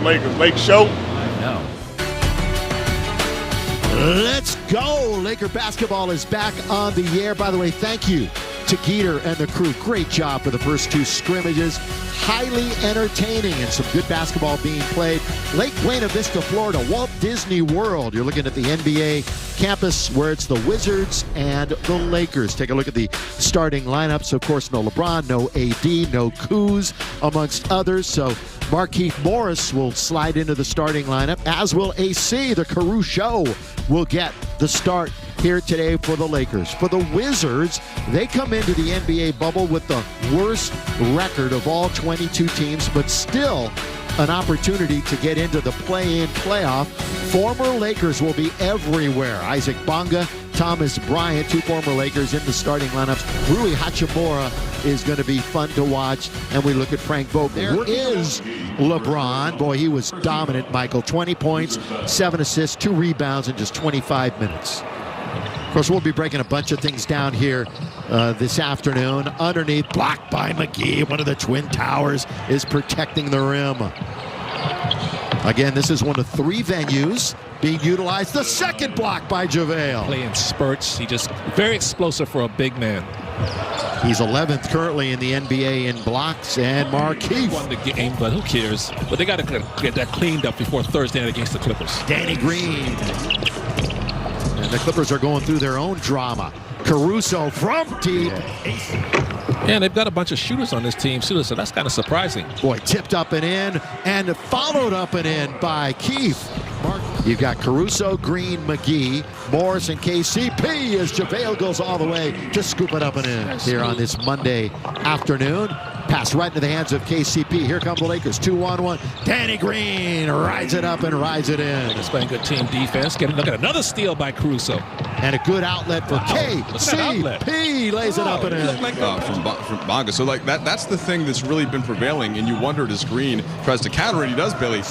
Lakers. Lake Show. I know. Let's go. Laker basketball is back on the air. By the way, thank you to Geeter and the crew. Great job for the first two scrimmages. Highly entertaining and some good basketball being played. Lake Buena Vista, Florida, Walt Disney World. You're looking at the NBA campus where it's the Wizards and the Lakers. Take a look at the starting lineups. Of course, no LeBron, no AD, no Kuz, amongst others. So Markieff Morris will slide into the starting lineup, as will AC. The Caruso will get the start here today for the Lakers. For the Wizards, they come into the NBA bubble with the worst record of all 22 teams, but still an opportunity to get into the play-in playoff. Former Lakers will be everywhere. Isaac Bonga, Thomas Bryant, two former Lakers in the starting lineups. Rui Hachimura is going to be fun to watch. And we look at Frank Vogel. There is LeBron. Boy, he was dominant, Michael. 20 points, 7 assists, 2 rebounds in just 25 minutes. Of course, we'll be breaking a bunch of things down here this afternoon. Underneath, blocked by McGee. One of the Twin Towers is protecting the rim. Again, this is one of 3 venues being utilized. The second block by JaVale. Playing spurts. He just very explosive for a big man. He's 11th currently in the NBA in blocks. And Markieff won the game, but who cares? But they got to get that cleaned up before Thursday night against the Clippers. Danny Green. And the Clippers are going through their own drama. Caruso from deep. Yeah, they've got a bunch of shooters on this team, too, so that's kind of surprising. Boy, tipped up and in, and followed up and in by Keefe. You've got Caruso, Green, McGee, Morris, and KCP as JaVale goes all the way to scoop it up and in here on this Monday afternoon. Pass right into the hands of KCP. Here come the Lakers, 2-on-1. Danny Green rides it up and rides it in. Just playing good team defense. Look at another steal by Caruso. And a good outlet for KCP. Lays it up and in. Like from Bonga. So like that's the thing that's really been prevailing, and you wonder, does Green tries to counter it? He does, Billy.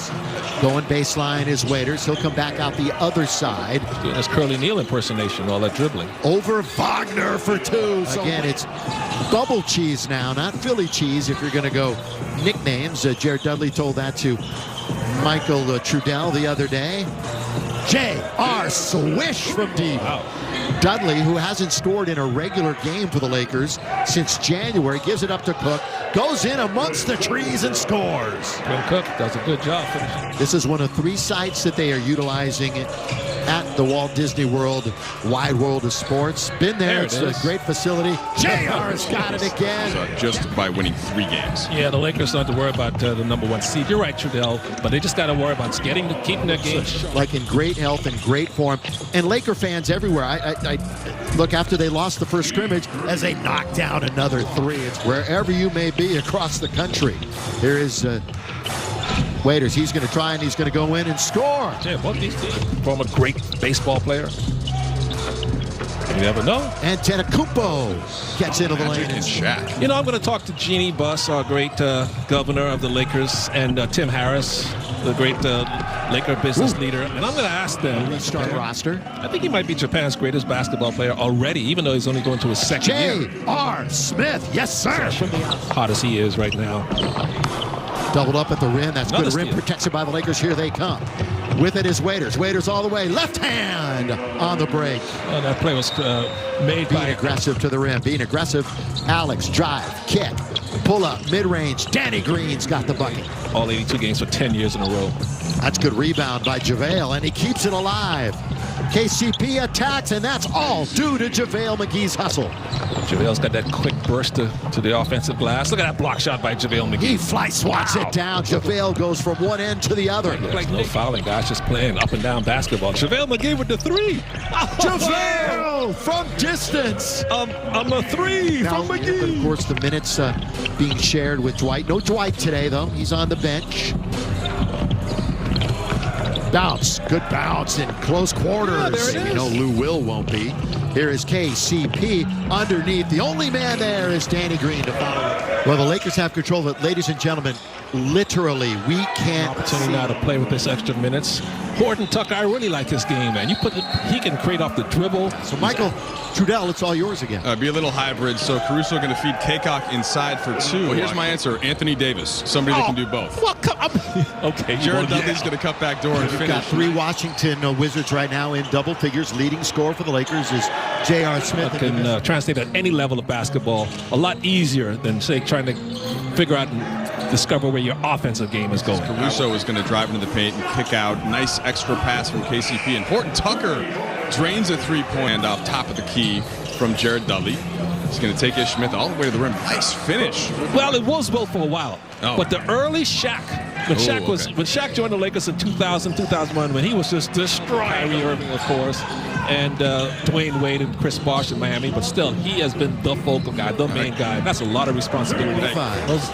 Going baseline is Waiters. He'll come back out the other side. Doing his Curly Neal impersonation, all that dribbling. Over Wagner for 2. So again, it's bubble cheese now, not Philly cheese if you're going to go nicknames. Jared Dudley told that to Michael Trudell the other day. J.R. Swish from deep. Wow. Dudley, who hasn't scored in a regular game for the Lakers since January, gives it up to Cook, goes in amongst the trees and scores. Quinn Cook does a good job finishing. This is one of 3 sites that they are utilizing at the Walt Disney World, Wide World of Sports. Been there. It's a great facility. JR's got it again. Just by winning 3 games. Yeah, the Lakers don't have to worry about the #1 seed. You're right, Trudell, but they just got to worry about keeping their game sharp. Like in great health and great form. And Laker fans everywhere. I look after they lost the first scrimmage as they knock down another 3. It's wherever you may be across the country. Here is Waiters. He's going to try and he's going to go in and score. Yeah, both these teams former great baseball player. You never know. And Antetokounmpo gets into the lane. And Shaq. You know, I'm going to talk to Jeannie Buss, our great governor of the Lakers, and Tim Harris, the great Laker business leader, and I'm going to ask them. Restart roster. I think he might be Japan's greatest basketball player already, even though he's only going to his second year. J.R. Smith, yes sir. Hot as he is right now. Doubled up at the rim. That's Another good rim steal. protection by the Lakers. Here they come. With it is Waiters. Waiters all the way. Left hand on the break. Oh, that play was made Being by aggressive to the rim. Being aggressive. Alex, drive, kick, pull up, mid-range. Danny Green's got the bucket. all 82 games for 10 years in a row. That's good rebound by JaVale, and he keeps it alive. KCP attacks, and that's all due to JaVale McGee's hustle. JaVale's got that quick burst to the offensive glass. Look at that block shot by JaVale McGee. He fly swats it down. JaVale goes from one end to the other. Like no fouling, guys, just playing up and down basketball. JaVale McGee with the three. JaVale from distance. I'm a three Now, from McGee. But of course, the minutes being shared with Dwight. No Dwight today, though. He's on the bench. Bounce. Good bounce in close quarters. Yeah, there it is. You know Lou Will won't be. Here is KCP underneath. The only man there is Danny Green to follow. Well, the Lakers have control of it. Ladies and gentlemen, literally, we can't Opportunity now to play with this extra minutes. Horton Tucker, I really like his game, man. He can create off the dribble. So, Michael Trudell, it's all yours again. Be a little hybrid. So Caruso going to feed Kaycock inside for 2. Well, here's my answer: Anthony Davis, somebody that can do both. Well, come up. Okay, Jared Dudley's going to cut back door and We've finish. got 3 Washington Wizards right now in double figures. Leading scorer for the Lakers is J.R. Smith. I can translate at any level of basketball a lot easier than, say, trying to figure out and discover where your offensive game is going. Caruso is going to drive into the paint and kick out. Nice extra pass from KCP. And Horton Tucker drains a 3-point off top of the key from Jared Dudley. He's going to take Ish Smith all the way to the rim. Nice finish. Well, it was both for a while. Oh. But the early Shaq, when Shaq joined the Lakers in 2000, 2001, when he was just destroying Kyrie Irving, of course, and Dwayne Wade and Chris Bosh in Miami, but still, he has been the focal guy, the main guy. That's a lot of responsibility.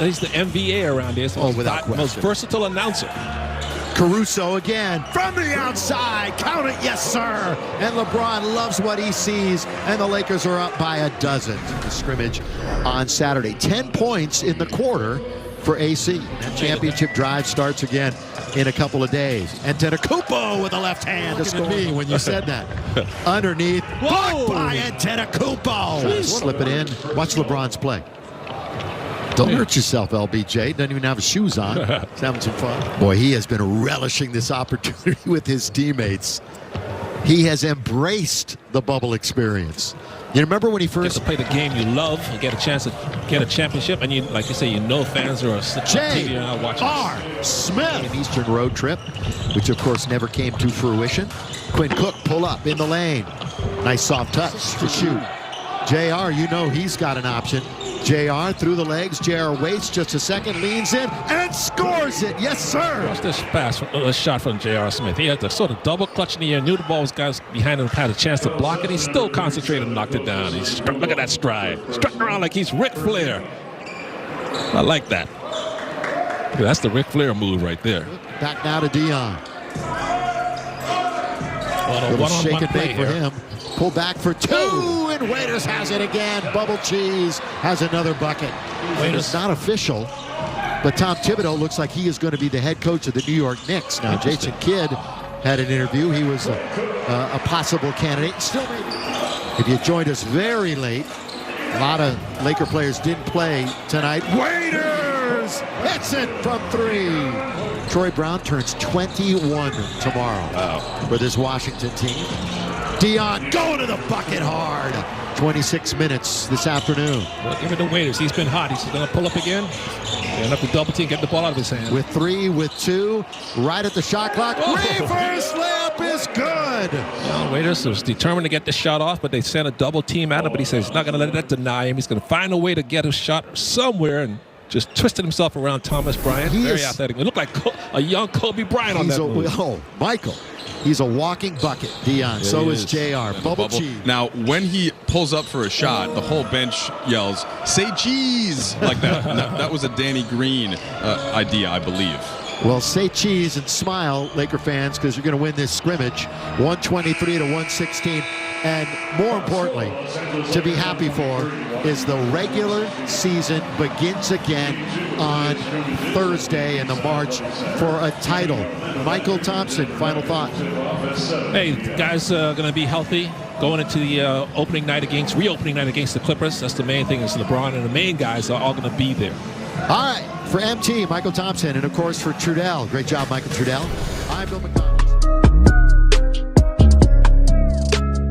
He's the MVA around here. So most versatile announcer. Caruso again from the outside. Count it, yes, sir. And LeBron loves what he sees. And the Lakers are up by a dozen. The scrimmage on Saturday. 10 points in the quarter for AC. That championship drive starts again in a couple of days. Antetokounmpo with the left hand to score. Me when you said that. Underneath. Blocked by Antetokounmpo. Slip it in. Watch LeBron's play. Don't hurt yourself, LBJ. Doesn't even have his shoes on. He's having some fun. Boy, he has been relishing this opportunity with his teammates. He has embraced the bubble experience. You remember when he first... Get to play the game you love and get a chance to get a championship, and you, like you say, you know fans are J.R. Smith. An Eastern road trip, which of course never came to fruition. Quinn Cook pull up in the lane. Nice soft touch to shoot. J.R., you know he's got an option. J.R. through the legs. J.R. waits just a second, leans in, and scores it. Yes, sir. Watch this pass, this shot from J.R. Smith. He had to sort of double clutch in the air, knew the ball was guys behind him, had a chance to block it. He still concentrated and knocked it down. Look at that stride. Strutting around like he's Ric Flair. I like that. That's the Ric Flair move right there. Back now to Dion. Little shake and bake for him. Pull back for 2, and Waiters has it again. Bubble Cheese has another bucket. Waiters not official, but Tom Thibodeau looks like he is going to be the head coach of the New York Knicks. Now, Jason Kidd had an interview. He was a possible candidate. Still maybe. If you joined us very late, a lot of Laker players didn't play tonight. Waiters hits it from 3. Troy Brown turns 21 tomorrow for this Washington team. Dion going to the bucket hard. 26 minutes this afternoon. Well, give it to Waiters. He's been hot. He's going to pull up again. And up to double team, get the ball out of his hand. With 3, with 2, right at the shot clock. Reverse layup is good. Well, Waiters was determined to get the shot off, but they sent a double team at him. But he says he's not going to let that deny him. He's going to find a way to get a shot somewhere, and just twisted himself around Thomas Bryant. Very athletic. It looked like a young Kobe Bryant on that move. Oh, Michael. He's a walking bucket, Dion. Yeah, so is JR. Bubble cheese. Now, when he pulls up for a shot, the whole bench yells, "Say cheese!" like that. That was a Danny Green idea, I believe. Well, say cheese and smile, Laker fans, because you're going to win this scrimmage. 123 to 116. And more importantly, to be happy for is the regular season begins again on Thursday in the march for a title. Michael Thompson, final thought. Hey, guys are going to be healthy going into the reopening night against the Clippers. That's the main thing, is LeBron and the main guys are all going to be there. All right, for MT, Michael Thompson, and of course for Trudell. Great job, Michael Trudell. I'm Bill McConnell.